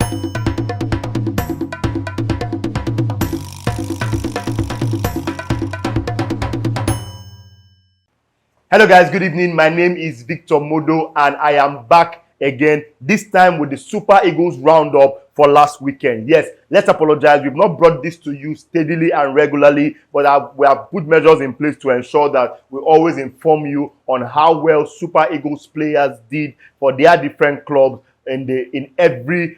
Hello guys, good evening. My name is Victor Modo and I am back again, this time with the Super Eagles roundup for last weekend. Yes, let's apologize. We've not brought this to you steadily and regularly, but we have put measures in place to ensure that we always inform you on how well Super Eagles players did for their different clubs during every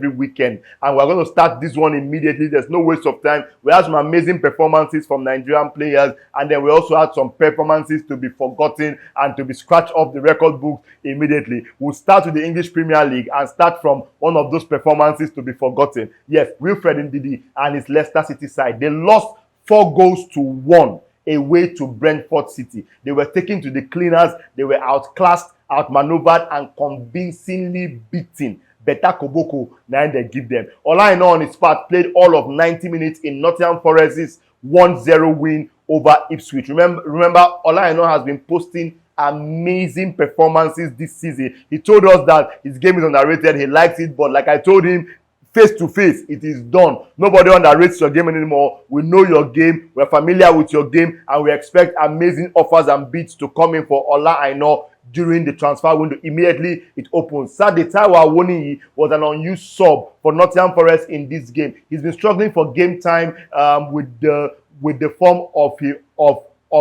weekend. And we're going to start this one immediately. There's no waste of time. We had some amazing performances from Nigerian players, and then we also had some performances to be forgotten and to be scratched off the record book immediately. We'll start with the English Premier League and start from one of those performances to be forgotten. Yes, Wilfred Ndidi and his Leicester City side. They lost 4-1 away to Brentford City. They were taken to the cleaners. They were outclassed, outmaneuvered, and convincingly beaten. Better Koboko, now they give them. Ola on his part played all of 90 minutes in Nottingham Forest's 1-0 win over Ipswich. Remember, Ola has been posting amazing performances this season. He told us that his game is underrated. He likes it, but like I told him, face to face, it is done. Nobody underrates your game anymore. We know your game, we're familiar with your game, and we expect amazing offers and bids to come in for Ola Aina during the transfer window. Immediately it opens. Sadly, Taiwo Awoniyi was an unused sub for Nottingham Forest in this game. He's been struggling for game time with the form of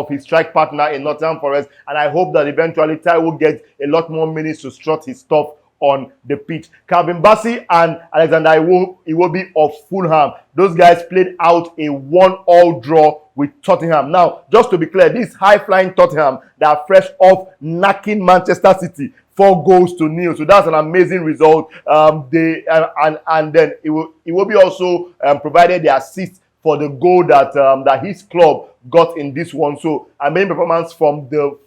his strike partner in Nottingham Forest, and I hope that eventually Taiwo gets a lot more minutes to strut his stuff on the pitch. Calvin Bassey and Alexander Iwobi of Fulham, those guys played out a 1-1 draw with Tottenham. Now, just to be clear, this high-flying Tottenham that are fresh off knocking Manchester City 4-0. So that's an amazing result. And then Iwobi also provided the assist for the goal that his club got in this one. So amazing performance from the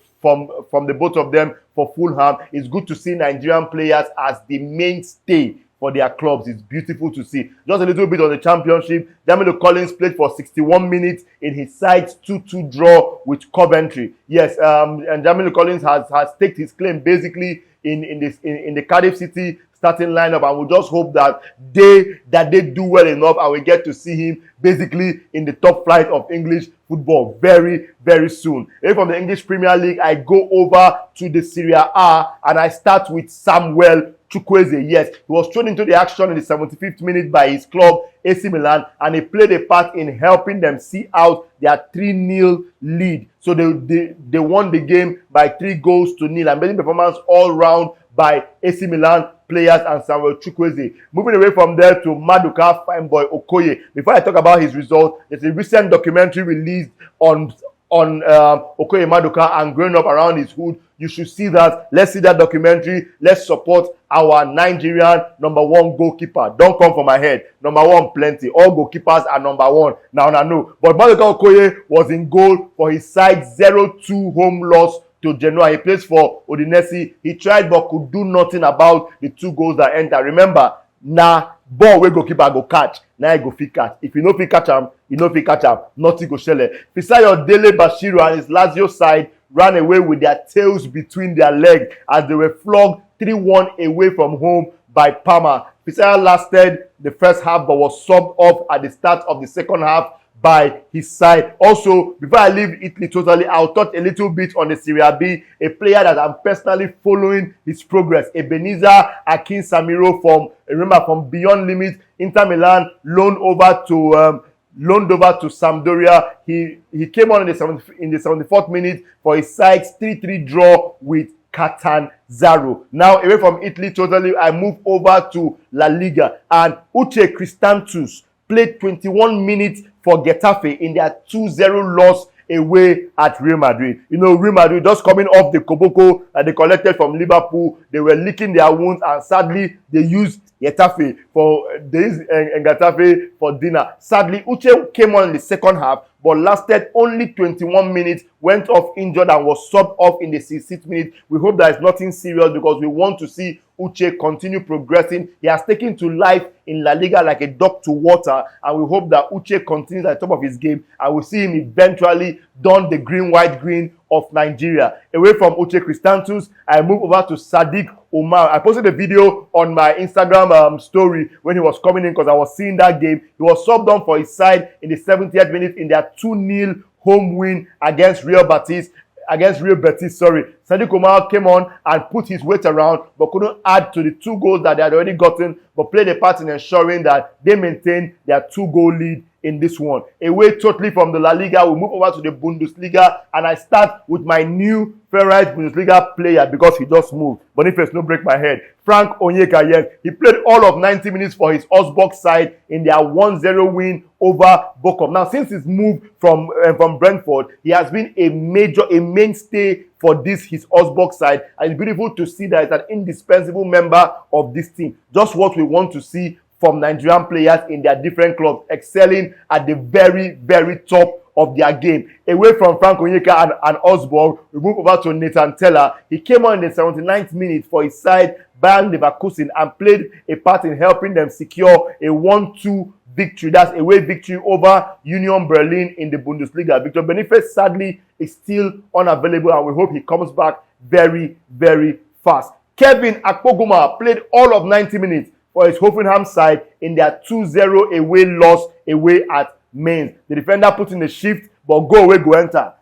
both of them for Fulham. It's good to see Nigerian players as the mainstay for their clubs. It's beautiful to see. Just a little bit on the championship. Jamilu Collins played for 61 minutes in his side's 2-2 draw with Coventry. Yes, and Jamilu Collins has staked his claim basically in the Cardiff City starting lineup, and we just hope that they do well enough and we get to see him basically in the top flight of English football very, very soon. Away from the English Premier League, I go over to the Serie A and I start with Samuel Chukwueze. Yes, he was thrown into the action in the 75th minute by his club, AC Milan, and he played a part in helping them see out their 3-0 lead. So they won the game by 3-0. Amazing performance all round by AC Milan players and Samuel Chukwueze. Moving away from there to Maduka Fineboy Okoye. Before I talk about his result, there's a recent documentary released on Okoye Maduka and growing up around his hood. You should see that. Let's see that documentary. Let's support our Nigerian number one goalkeeper. Don't come for my head. Number one, plenty. All goalkeepers are number one. Now, no. But Maduka Okoye was in goal for his side 0-2 home loss to Genoa. He plays for Udinese. He tried but could do nothing about the 2 goals that enter. Remember, ball where goalkeeper go catch. Now he go fit catch. If you no fit catch him, you no fit catch him. Nothing go shele. Fisayo Dele Bashiru and his Lazio side ran away with their tails between their legs as they were flogged 3-1 away from home by Parma. Fisayo lasted the first half but was subbed off at the start of the second half by his side. Also, before I leave Italy totally, I'll touch a little bit on the Serie B, a player that I'm personally following his progress. Ebenezer Akinsamiro from Beyond Limits, Inter Milan, loaned over to Sampdoria. He came on in the 74th minute for his side's 3-3 draw with Catanzaro. Now, away from Italy totally, I move over to La Liga, and Uche Christantus played 21 minutes for Getafe in their 2-0 loss away at Real Madrid. You know, Real Madrid just coming off the Koboko that they collected from Liverpool. They were licking their wounds, and sadly, they used Getafe for dinner. Sadly, Uche came on in the second half, but lasted only 21 minutes, went off injured and was subbed off in the 66th minute. We hope that it's nothing serious because we want to see Uche continue progressing. He has taken to life in La Liga like a duck to water, and we hope that Uche continues at the top of his game and we'll see him eventually don the green, white, green of Nigeria. Away from Uche Christantus, I move over to Sadiq Omar. I posted a video on my Instagram story when he was coming in because I was seeing that game. He was subbed on for his side in the 70th minute in their 2-0 home win against Real Betis. Sadiq Omar came on and put his weight around but couldn't add to the 2 goals that they had already gotten, but played a part in ensuring that they maintained their 2-goal lead in this one. Away totally from the La Liga, we move over to the Bundesliga, and I start with my new favorite Bundesliga player because he just moved. Boniface, no break my head. Frank Onyeka, yes. He played all of 90 minutes for his Osborg side in their 1-0 win over Bochum. Now, since his move from Brentford, he has been a mainstay for his Osborg side, and it's beautiful to see that he's an indispensable member of this team. Just what we want to see from Nigerian players in their different clubs, excelling at the very, very top of their game. Away from Frank Onyeka and Osborg, we move over to Nathan Teller. He came on in the 79th minute for his side, Bayern Leverkusen, and played a part in helping them secure a 1-2 victory. That's away victory over Union Berlin in the Bundesliga. Victor Boniface sadly is still unavailable, and we hope he comes back very, very fast. Kevin Akpoguma played all of 90 minutes for his Hoffenheim side in their 2-0 away loss away at Mainz. The defender put in the shift, but go enter.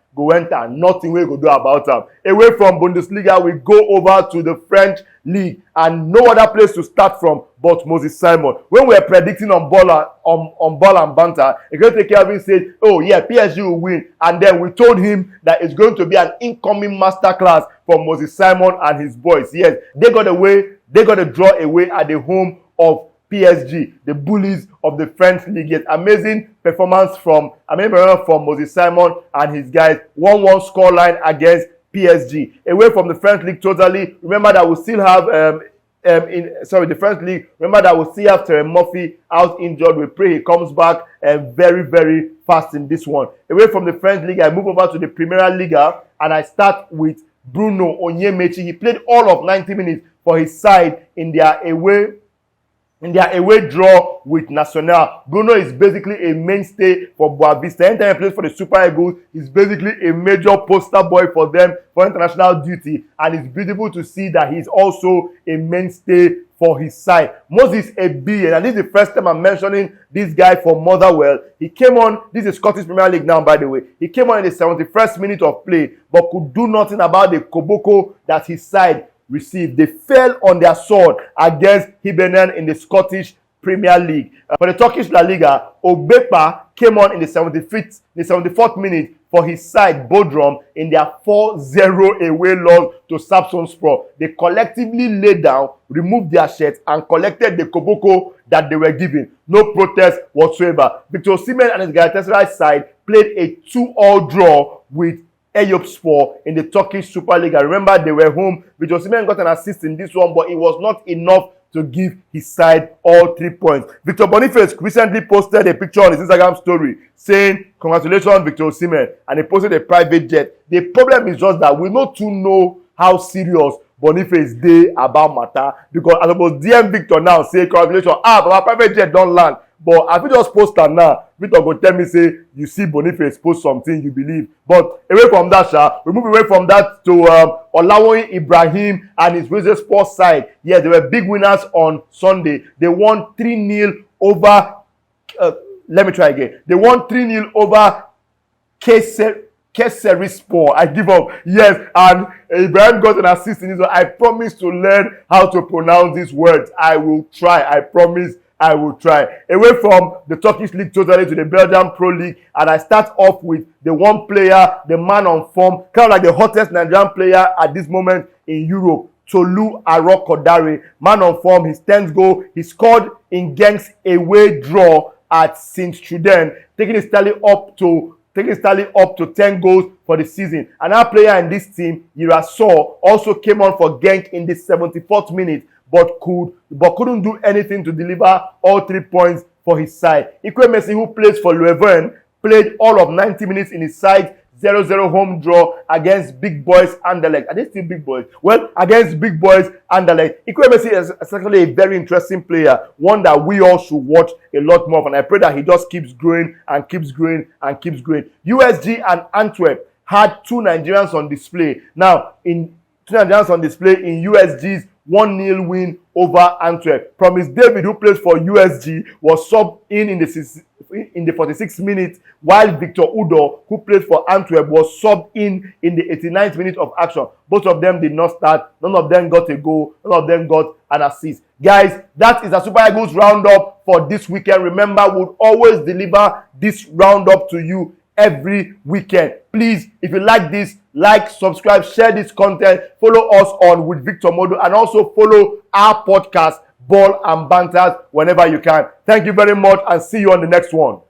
Nothing we go do about them. Away from Bundesliga, we go over to the French League, and no other place to start from but Moses Simon. When we were predicting on ball and banter, Kelvin said, "Oh yeah, PSG will win," and then we told him that it's going to be an incoming masterclass for Moses Simon and his boys. Yes, they got a draw away at the home of PSG, the bullies of the French League. Yes, amazing performance from Moses Simon and his guys. 1-1 scoreline against PSG. Away from the French League totally. Remember that we still have the French League. Remember that we still have Terry Murphy out injured. We pray he comes back very, very fast in this one. Away from the French League, I move over to the Premier Liga, and I start with Bruno Onyemaechi. He played all of 90 minutes for his side in their away draw with Nacional. Bruno is basically a mainstay for Boavista. Anytime he plays for the Super Eagles, he's basically a major poster boy for them for international duty, and it's beautiful to see that he's also a mainstay for his side. Moses Ebi, and this is the first time I'm mentioning this guy for Motherwell. He came on, this is Scottish Premier League now, by the way. He came on in the 71st minute of play, but could do nothing about the koboko that his side received. They fell on their sword against Hibernian in the Scottish Premier League. For the Turkish La Liga, Obepa came on in the 74th minute for his side, Bodrum, in their 4-0 away loss to Trabzonspor. They collectively laid down, removed their shirts, and collected the koboko that they were given. No protest whatsoever. Victor Osimhen and his Galatasaray side played a 2-2 draw with Eyüpspor in the Turkish Super League. I remember they were home. Victor Osimhen got an assist in this one, but it was not enough to give his side all 3 points. Victor Boniface recently posted a picture on his Instagram story saying, "Congratulations, Victor Osimhen," and he posted a private jet. The problem is just that we not too know how serious Boniface dey about matter, because I suppose DM Victor now say, "Congratulations, our private jet don't land." But I fit just post am now, Victor go tell me say, "You see Boniface post something you believe." But away from that, we move away from that to Olawoyin Ibrahim and his Wizard Sports side. Yes, they were big winners on Sunday. They won 3-0 over. Let me try again. They won 3-0 over Kayserispor. I give up. Yes, and Ibrahim got an assist in this one. I promise to learn how to pronounce these words. I will try. I promise I will try. Away from the Turkish League totally to the Belgian Pro League, and I start off with the one player, the man on form, kind of like the hottest Nigerian player at this moment in Europe, Tolu Arokodare. Man on form, his 10th goal. He scored in Genk's away draw at St. Truden, taking his tally up to 10 goals for the season. Another player in this team, Iraso, also came on for Genk in the 74th minute, but couldn't do anything to deliver all 3 points for his side. Ikwemesi, who plays for Leuven, played all of 90 minutes in his side 0-0 home draw against Big Boys Anderlecht. Are they still Big Boys? Well, against Big Boys Anderlecht. Ikwemesi is actually a very interesting player, one that we all should watch a lot more of, and I pray that he just keeps growing and keeps growing and keeps growing. USG and Antwerp had two Nigerians on display. Now, in USG's 1-0 win over Antwerp. Promise David, who plays for USG, was subbed in the 46th minute, while Victor Udo, who played for Antwerp, was subbed in the 89th minute of action. Both of them did not start. None of them got a goal. None of them got an assist. Guys, that is a Super Eagles roundup for this weekend. Remember, we'll always deliver this roundup to you every weekend. Please, if you like this, like, subscribe, share this content, follow us on with Victor Modo, and also follow our podcast, Ball and Banters, whenever you can. Thank you very much, and see you on the next one.